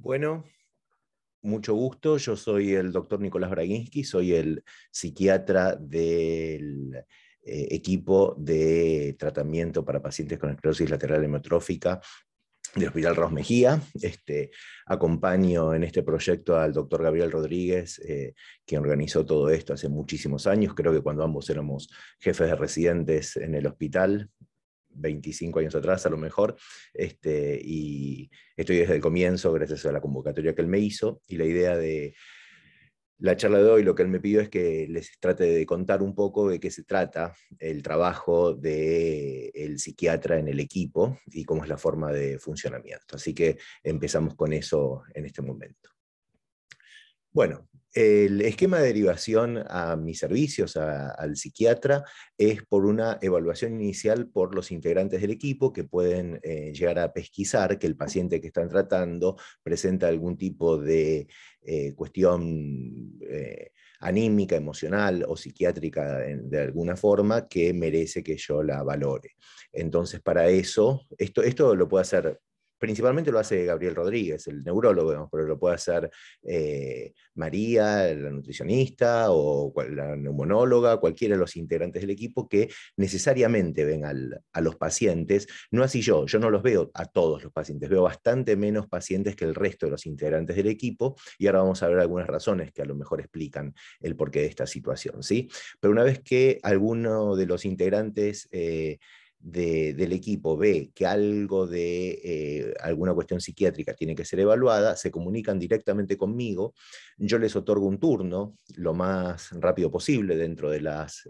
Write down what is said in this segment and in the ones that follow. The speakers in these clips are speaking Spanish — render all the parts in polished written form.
Bueno, mucho gusto. Yo soy el doctor Nicolás Braginsky, soy el psiquiatra del equipo de tratamiento para pacientes con esclerosis lateral amiotrófica del Hospital Raúl Mejía. Acompaño en este proyecto al doctor Gabriel Rodríguez, quien organizó todo esto hace muchísimos años. Creo que cuando ambos éramos jefes de residentes en el hospital, 25 años atrás a lo mejor, y estoy desde el comienzo gracias a la convocatoria que él me hizo, y la idea de la charla de hoy, lo que él me pidió es que les trate de contar un poco de qué se trata el trabajo del psiquiatra en el equipo y cómo es la forma de funcionamiento. Así que empezamos con eso en este momento. Bueno, el esquema de derivación a mis servicios, al psiquiatra, es por una evaluación inicial por los integrantes del equipo que pueden llegar a pesquisar que el paciente que están tratando presenta algún tipo de cuestión anímica, emocional o psiquiátrica de alguna forma que merece que yo la valore. Entonces, para eso, esto lo puede hacer. Principalmente lo hace Gabriel Rodríguez, el neurólogo, pero lo puede hacer María, la nutricionista, o la neumonóloga, cualquiera de los integrantes del equipo que necesariamente ven a los pacientes. No así yo no los veo a todos los pacientes, veo bastante menos pacientes que el resto de los integrantes del equipo, y ahora vamos a ver algunas razones que a lo mejor explican el porqué de esta situación, ¿sí? Pero una vez que alguno de los integrantes del equipo ve que algo de alguna cuestión psiquiátrica tiene que ser evaluada, se comunican directamente conmigo, yo les otorgo un turno lo más rápido posible dentro de las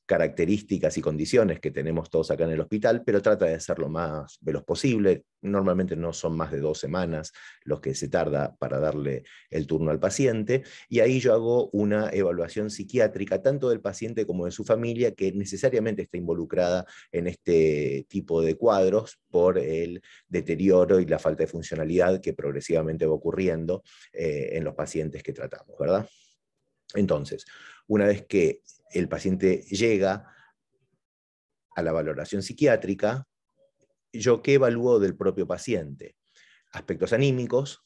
características y condiciones que tenemos todos acá en el hospital, pero trata de ser lo más veloz posible. Normalmente no son más de 2 semanas los que se tarda para darle el turno al paciente, y ahí yo hago una evaluación psiquiátrica tanto del paciente como de su familia, que necesariamente está involucrada en este tipo de cuadros por el deterioro y la falta de funcionalidad que progresivamente va ocurriendo en los pacientes que tratamos, ¿verdad? Entonces, una vez que el paciente llega a la valoración psiquiátrica, ¿yo qué evalúo del propio paciente? Aspectos anímicos,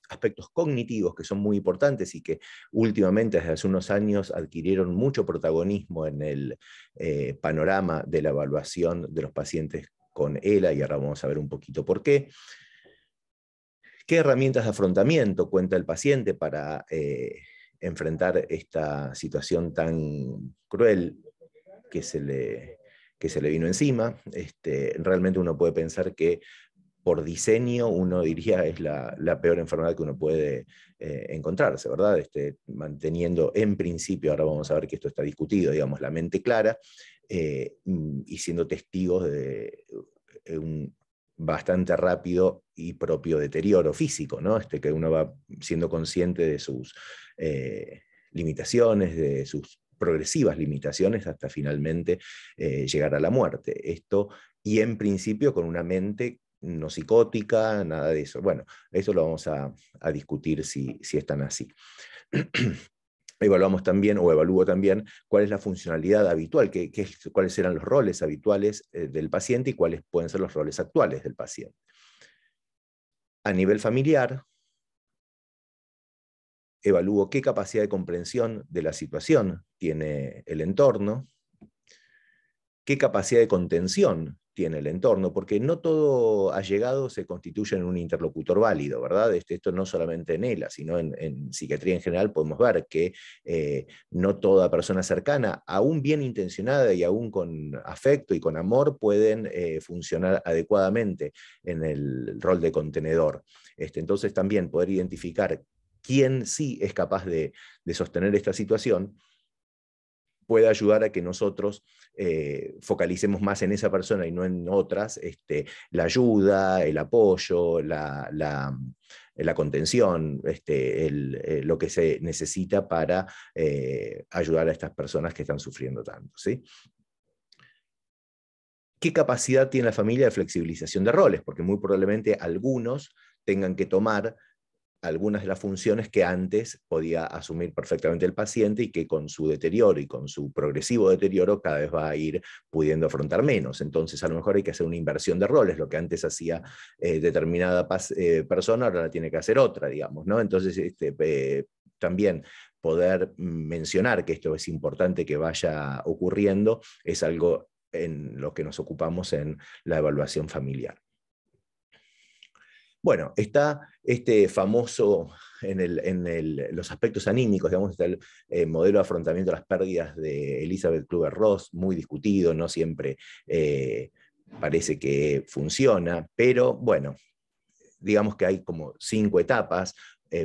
aspectos cognitivos que son muy importantes y que últimamente desde hace unos años adquirieron mucho protagonismo en el panorama de la evaluación de los pacientes con ELA, y ahora vamos a ver un poquito por qué. ¿Qué herramientas de afrontamiento cuenta el paciente para enfrentar esta situación tan cruel que se le vino encima? Realmente uno puede pensar que por diseño, uno diría, es la peor enfermedad que uno puede encontrarse, ¿verdad? Manteniendo en principio, ahora vamos a ver que esto está discutido, digamos, la mente clara, y siendo testigos de un bastante rápido y propio deterioro físico, ¿no? Que uno va siendo consciente de sus limitaciones, de sus progresivas limitaciones, hasta finalmente llegar a la muerte. Esto, y en principio con una mente no psicótica, nada de eso. Bueno, eso lo vamos a discutir si están así. Evaluamos también, o evalúo también, cuál es la funcionalidad habitual, cuáles serán los roles habituales del paciente y cuáles pueden ser los roles actuales del paciente. A nivel familiar, evalúo qué capacidad de comprensión de la situación tiene el entorno, qué capacidad de contención tiene el entorno, porque no todo allegado se constituye en un interlocutor válido, ¿verdad? Esto no solamente en ELA, sino en psiquiatría en general podemos ver que no toda persona cercana, aún bien intencionada y aún con afecto y con amor, pueden funcionar adecuadamente en el rol de contenedor. Entonces también poder identificar quién sí es capaz de sostener esta situación puede ayudar a que nosotros focalicemos más en esa persona y no en otras, la ayuda, el apoyo, la contención, lo que se necesita para ayudar a estas personas que están sufriendo tanto, ¿sí? ¿Qué capacidad tiene la familia de flexibilización de roles? Porque muy probablemente algunos tengan que tomar algunas de las funciones que antes podía asumir perfectamente el paciente y que con su deterioro y con su progresivo deterioro cada vez va a ir pudiendo afrontar menos. Entonces a lo mejor hay que hacer una inversión de roles, lo que antes hacía determinada persona ahora la tiene que hacer otra, digamos, ¿no? Entonces también poder mencionar que esto es importante que vaya ocurriendo es algo en lo que nos ocupamos en la evaluación familiar. Bueno, está este famoso en los aspectos anímicos, digamos, está el modelo de afrontamiento de las pérdidas de Elizabeth Kübler-Ross, muy discutido, no siempre parece que funciona, pero bueno, digamos que hay como 5 etapas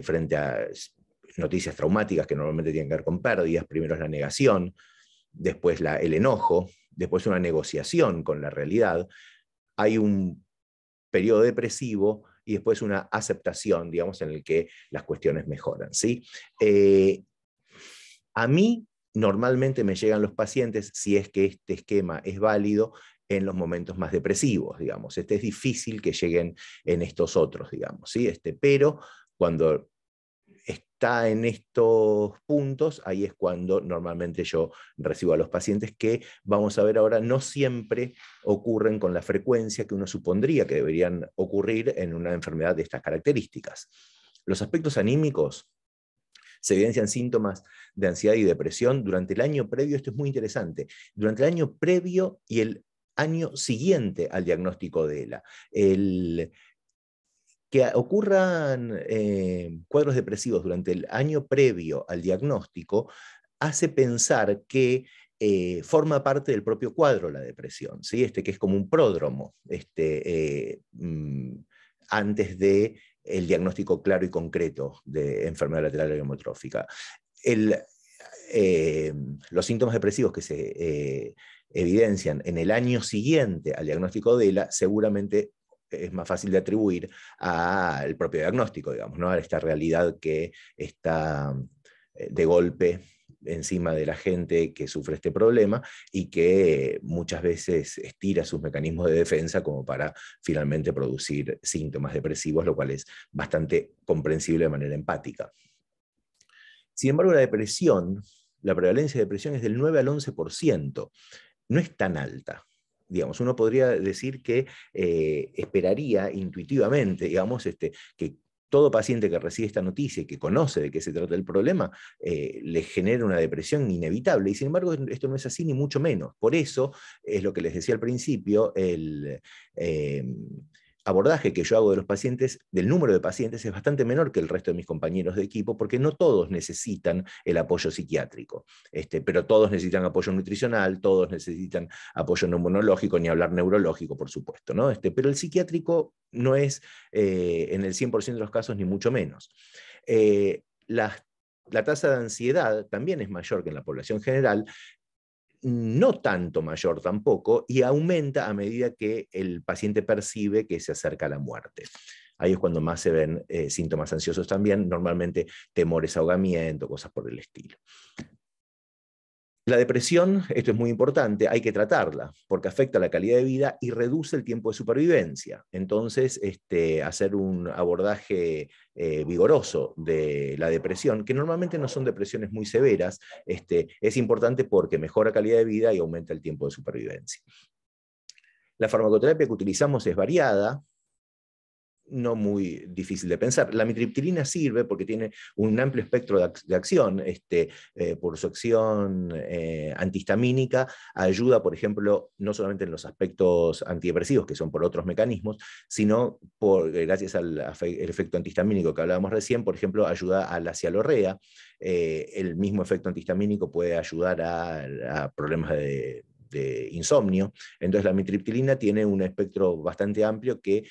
frente a noticias traumáticas que normalmente tienen que ver con pérdidas. Primero es la negación, después el enojo, después una negociación con la realidad, hay un periodo depresivo y después una aceptación, digamos, en el que las cuestiones mejoran, ¿sí? A mí normalmente me llegan los pacientes, si es que este esquema es válido, en los momentos más depresivos, digamos. Es difícil que lleguen en estos otros, digamos, ¿sí? Pero cuando está en estos puntos, ahí es cuando normalmente yo recibo a los pacientes que, vamos a ver ahora, no siempre ocurren con la frecuencia que uno supondría que deberían ocurrir en una enfermedad de estas características. Los aspectos anímicos se evidencian síntomas de ansiedad y depresión durante el año previo, esto es muy interesante, durante el año previo y el año siguiente al diagnóstico de ELA. Que ocurran cuadros depresivos durante el año previo al diagnóstico hace pensar que forma parte del propio cuadro la depresión, ¿sí? Que es como un pródromo antes de el diagnóstico claro y concreto de enfermedad lateral hemotrófica. Los síntomas depresivos que se evidencian en el año siguiente al diagnóstico de ELA seguramente es más fácil de atribuir al propio diagnóstico, digamos, ¿no? A esta realidad que está de golpe encima de la gente que sufre este problema y que muchas veces estira sus mecanismos de defensa como para finalmente producir síntomas depresivos, lo cual es bastante comprensible de manera empática. Sin embargo, la prevalencia de depresión es del 9 al 11%, no es tan alta. Digamos, uno podría decir que esperaría intuitivamente, digamos, que todo paciente que recibe esta noticia y que conoce de qué se trata el problema, le genera una depresión inevitable. Y sin embargo, esto no es así, ni mucho menos. Por eso, es lo que les decía al principio, el abordaje que yo hago de los pacientes, del número de pacientes, es bastante menor que el resto de mis compañeros de equipo, porque no todos necesitan el apoyo psiquiátrico, pero todos necesitan apoyo nutricional, todos necesitan apoyo neumonológico, ni hablar neurológico, por supuesto, ¿no? Pero el psiquiátrico no es en el 100% de los casos, ni mucho menos. La tasa de ansiedad también es mayor que en la población general, no tanto mayor tampoco, y aumenta a medida que el paciente percibe que se acerca a la muerte. Ahí es cuando más se ven síntomas ansiosos también, normalmente temores a ahogamiento, cosas por el estilo. La depresión, esto es muy importante, hay que tratarla, porque afecta la calidad de vida y reduce el tiempo de supervivencia. Entonces, hacer un abordaje vigoroso de la depresión, que normalmente no son depresiones muy severas, es importante porque mejora calidad de vida y aumenta el tiempo de supervivencia. La farmacoterapia que utilizamos es variada, no muy difícil de pensar. La amitriptilina sirve porque tiene un amplio espectro de acción, por su acción antihistamínica, ayuda, por ejemplo, no solamente en los aspectos antidepresivos, que son por otros mecanismos, sino gracias al efecto antihistamínico que hablábamos recién, por ejemplo, ayuda a la cialorrea. El mismo efecto antihistamínico puede ayudar a problemas de insomnio. Entonces la amitriptilina tiene un espectro bastante amplio que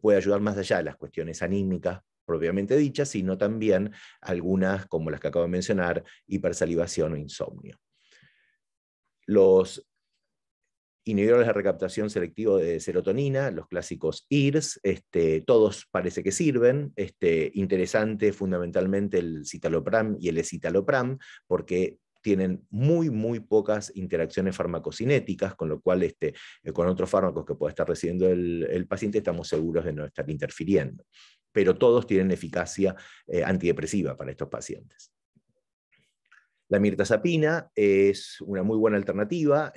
puede ayudar más allá de las cuestiones anímicas propiamente dichas, sino también algunas, como las que acabo de mencionar, hipersalivación o insomnio. Los inhibidores de recaptación selectivo de serotonina, los clásicos IRS, todos parece que sirven. Interesante fundamentalmente el citalopram y el escitalopram, porque tienen muy pocas interacciones farmacocinéticas, con lo cual con otros fármacos que pueda estar recibiendo el paciente estamos seguros de no estar interfiriendo. pero todos tienen eficacia antidepresiva para estos pacientes. La mirtazapina es una muy buena alternativa,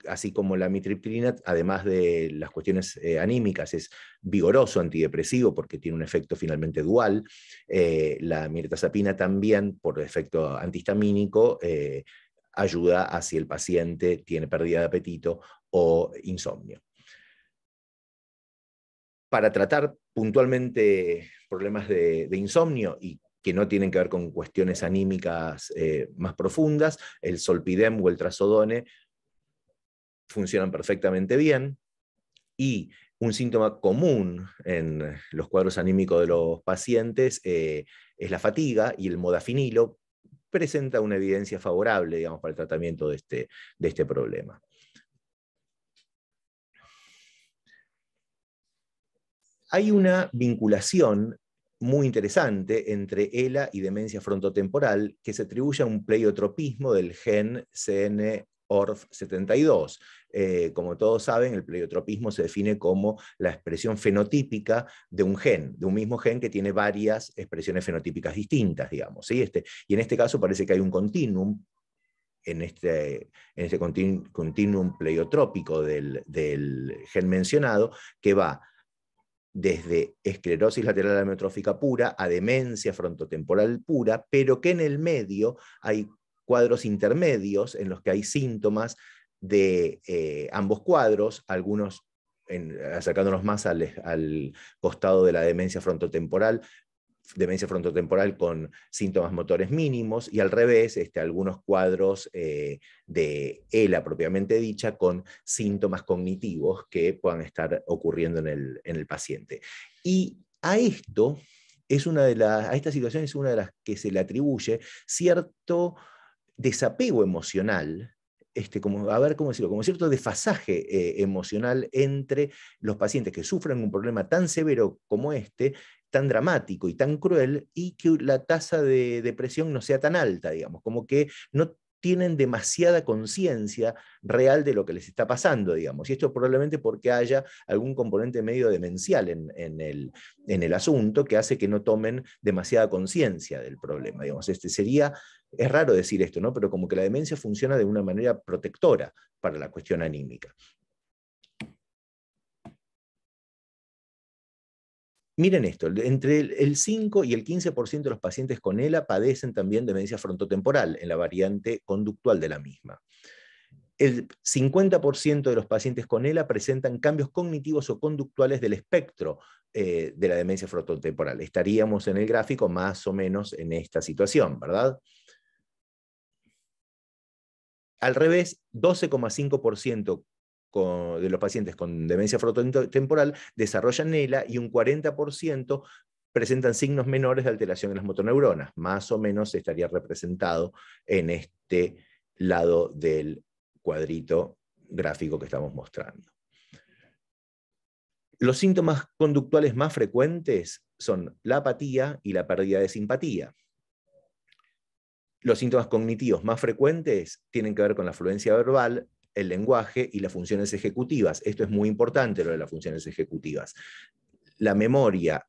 así como la amitriptilina, además de las cuestiones anímicas, es vigoroso antidepresivo porque tiene un efecto finalmente dual. La mirtazapina también, por efecto antihistamínico, ayuda a si el paciente tiene pérdida de apetito o insomnio. Para tratar puntualmente problemas de insomnio y que no tienen que ver con cuestiones anímicas más profundas, el zolpidem o el trazodone funcionan perfectamente bien, y un síntoma común en los cuadros anímicos de los pacientes es la fatiga, y el modafinilo presenta una evidencia favorable, digamos, para el tratamiento de este problema. Hay una vinculación muy interesante entre ELA y demencia frontotemporal que se atribuye a un pleiotropismo del gen CNORF72. Como todos saben, el pleiotropismo se define como la expresión fenotípica de un mismo gen que tiene varias expresiones fenotípicas distintas, digamos, ¿sí? Y en este caso parece que hay un continuum en este continuum pleiotrópico del gen mencionado, que va desde esclerosis lateral amiotrófica pura a demencia frontotemporal pura, pero que en el medio hay cuadros intermedios en los que hay síntomas de ambos cuadros, algunos acercándonos más al costado de la demencia frontotemporal con síntomas motores mínimos, y al revés, algunos cuadros de ELA propiamente dicha con síntomas cognitivos que puedan estar ocurriendo en el paciente. Y a esto a esta situación es una de las que se le atribuye cierto desapego emocional, a ver cómo decirlo, como cierto desfasaje emocional entre los pacientes que sufren un problema tan severo como tan dramático y tan cruel, y que la tasa de depresión no sea tan alta, digamos, como que no tienen demasiada conciencia real de lo que les está pasando, digamos. Y esto probablemente porque haya algún componente medio demencial en el asunto que hace que no tomen demasiada conciencia del problema, digamos. Es raro decir esto, ¿no? Pero como que la demencia funciona de una manera protectora para la cuestión anímica. Miren esto, entre el 5 y el 15% de los pacientes con ELA padecen también demencia frontotemporal en la variante conductual de la misma. El 50% de los pacientes con ELA presentan cambios cognitivos o conductuales del espectro de la demencia frontotemporal. Estaríamos en el gráfico más o menos en esta situación, ¿verdad? Al revés, 12,5% de los pacientes con demencia frontotemporal desarrollan ELA, y un 40% presentan signos menores de alteración en las motoneuronas. Más o menos estaría representado en este lado del cuadrito gráfico que estamos mostrando. Los síntomas conductuales más frecuentes son la apatía y la pérdida de simpatía. Los síntomas cognitivos más frecuentes tienen que ver con la fluencia verbal, el lenguaje y las funciones ejecutivas. Esto es muy importante, lo de las funciones ejecutivas. La memoria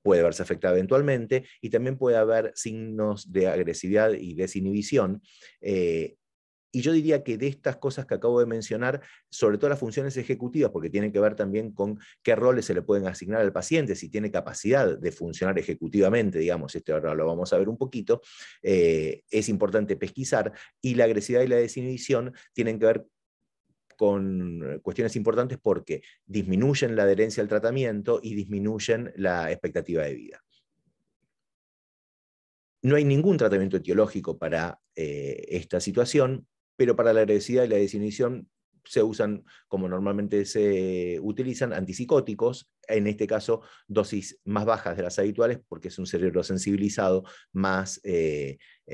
puede verse afectada eventualmente, y también puede haber signos de agresividad y desinhibición. Y yo diría que de estas cosas que acabo de mencionar, sobre todo las funciones ejecutivas, porque tienen que ver también con qué roles se le pueden asignar al paciente, si tiene capacidad de funcionar ejecutivamente, digamos, ahora lo vamos a ver un poquito, es importante pesquisar, y la agresividad y la desinhibición tienen que ver con cuestiones importantes porque disminuyen la adherencia al tratamiento y disminuyen la expectativa de vida. No hay ningún tratamiento etiológico para esta situación, pero para la agresividad y la desinhibición se usan, como normalmente se utilizan, antipsicóticos, en este caso dosis más bajas de las habituales, porque es un cerebro sensibilizado más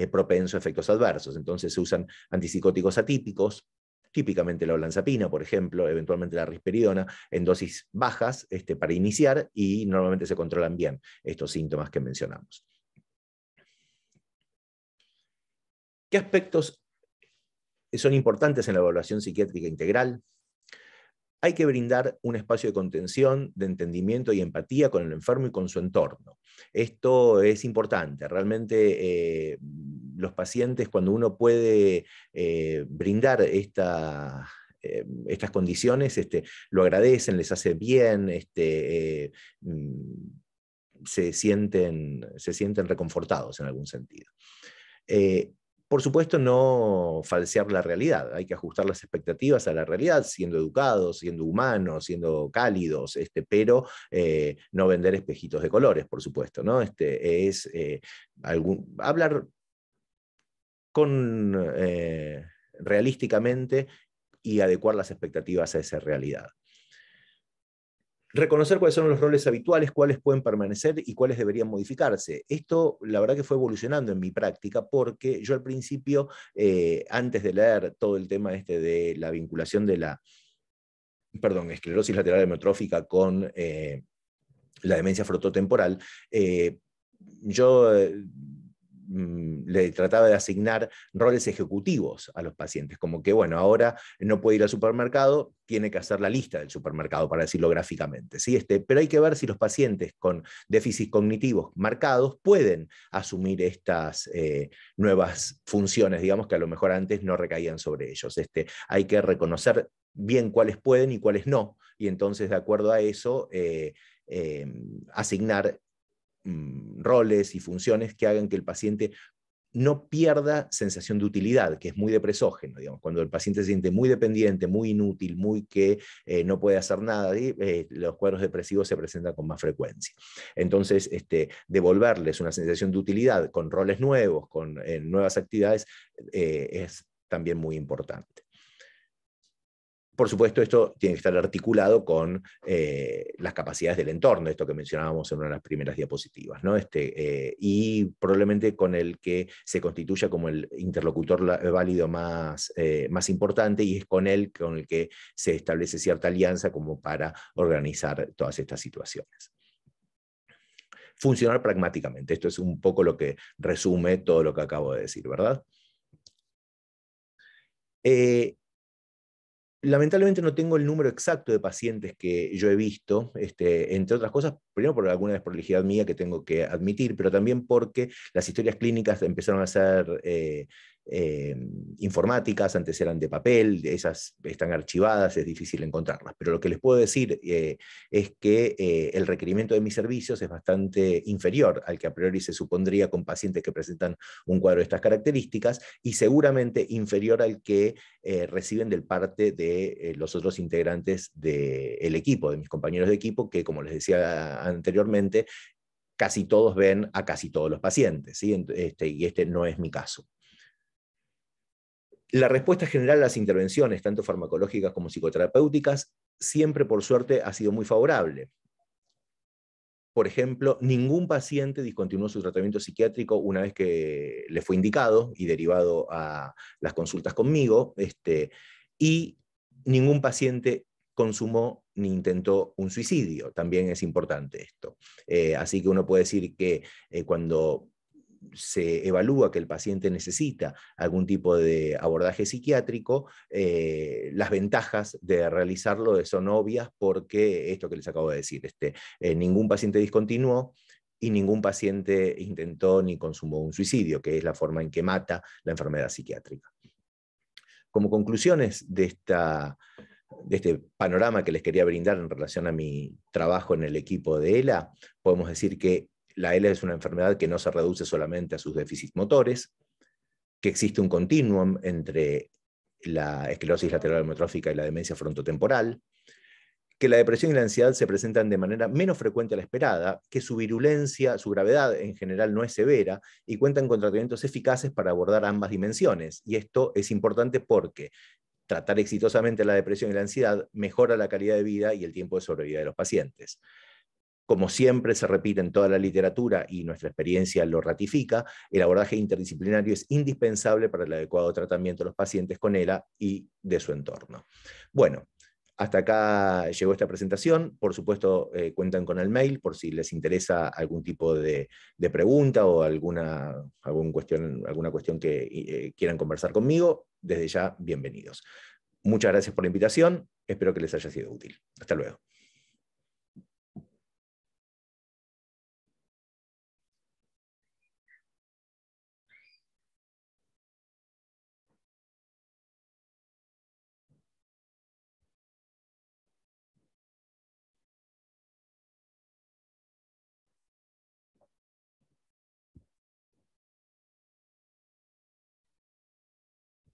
propenso a efectos adversos. Entonces se usan antipsicóticos atípicos, típicamente la olanzapina, por ejemplo, eventualmente la risperidona, en dosis bajas para iniciar, y normalmente se controlan bien estos síntomas que mencionamos. ¿Qué aspectos son importantes en la evaluación psiquiátrica integral? hay que brindar un espacio de contención, de entendimiento y empatía con el enfermo y con su entorno. Esto es importante. Realmente los pacientes, cuando uno puede brindar estas condiciones, lo agradecen, les hace bien, se sienten reconfortados en algún sentido. Por supuesto, no falsear la realidad, hay que ajustar las expectativas a la realidad, siendo educados, siendo humanos, siendo cálidos, pero no vender espejitos de colores, por supuesto, ¿no? Hablar realísticamente y adecuar las expectativas a esa realidad. Reconocer cuáles son los roles habituales, cuáles pueden permanecer y cuáles deberían modificarse. Esto, la verdad que fue evolucionando en mi práctica, porque yo al principio, antes de leer todo el tema de la vinculación de la esclerosis lateral amiotrófica con la demencia frontotemporal, yo le trataba de asignar roles ejecutivos a los pacientes, como que, bueno, ahora no puede ir al supermercado, tiene que hacer la lista del supermercado, para decirlo gráficamente, ¿sí? Pero hay que ver si los pacientes con déficits cognitivos marcados pueden asumir estas nuevas funciones, digamos, que a lo mejor antes no recaían sobre ellos. Hay que reconocer bien cuáles pueden y cuáles no, y entonces, de acuerdo a eso, asignar roles y funciones que hagan que el paciente no pierda sensación de utilidad, que es muy depresógeno, digamos, cuando el paciente se siente muy dependiente, muy inútil, muy que no puede hacer nada, los cuadros depresivos se presentan con más frecuencia. Entonces, devolverles una sensación de utilidad con roles nuevos, con nuevas actividades, es también muy importante. Por supuesto, esto tiene que estar articulado con las capacidades del entorno, esto que mencionábamos en una de las primeras diapositivas, ¿no? Y probablemente con el que se constituya como el interlocutor válido más importante, y es con el que se establece cierta alianza como para organizar todas estas situaciones. Funcionar pragmáticamente, esto es un poco lo que resume todo lo que acabo de decir, ¿verdad? Lamentablemente no tengo el número exacto de pacientes que yo he visto, entre otras cosas, primero por alguna desprolijidad mía que tengo que admitir, pero también porque las historias clínicas empezaron a ser informáticas, antes eran de papel, esas están archivadas, es difícil encontrarlas. Pero lo que les puedo decir es que el requerimiento de mis servicios es bastante inferior al que a priori se supondría con pacientes que presentan un cuadro de estas características, y seguramente inferior al que reciben del parte de los otros integrantes del equipo, de mis compañeros de equipo, que, como les decía anteriormente, casi todos ven a casi todos los pacientes, ¿sí? Y este no es mi caso. La respuesta general a las intervenciones, tanto farmacológicas como psicoterapéuticas, siempre, por suerte, ha sido muy favorable. Por ejemplo, ningún paciente discontinuó su tratamiento psiquiátrico una vez que le fue indicado y derivado a las consultas conmigo, y ningún paciente consumó ni intentó un suicidio. También es importante esto. Así que uno puede decir que cuando se evalúa que el paciente necesita algún tipo de abordaje psiquiátrico, las ventajas de realizarlo son obvias, porque esto que les acabo de decir, ningún paciente discontinuó y ningún paciente intentó ni consumó un suicidio, que es la forma en que mata la enfermedad psiquiátrica. Como conclusiones de este panorama que les quería brindar en relación a mi trabajo en el equipo de ELA, podemos decir que la ELA es una enfermedad que no se reduce solamente a sus déficits motores, que existe un continuum entre la esclerosis lateral amiotrófica y la demencia frontotemporal, que la depresión y la ansiedad se presentan de manera menos frecuente a la esperada, que su virulencia, su gravedad en general no es severa, y cuentan con tratamientos eficaces para abordar ambas dimensiones. Y esto es importante porque tratar exitosamente la depresión y la ansiedad mejora la calidad de vida y el tiempo de sobrevida de los pacientes. Como siempre se repite en toda la literatura y nuestra experiencia lo ratifica, el abordaje interdisciplinario es indispensable para el adecuado tratamiento de los pacientes con ELA y de su entorno. Bueno, hasta acá llegó esta presentación. Por supuesto, cuentan con el mail por si les interesa algún tipo de pregunta o alguna cuestión que quieran conversar conmigo. Desde ya, bienvenidos. Muchas gracias por la invitación, espero que les haya sido útil. Hasta luego.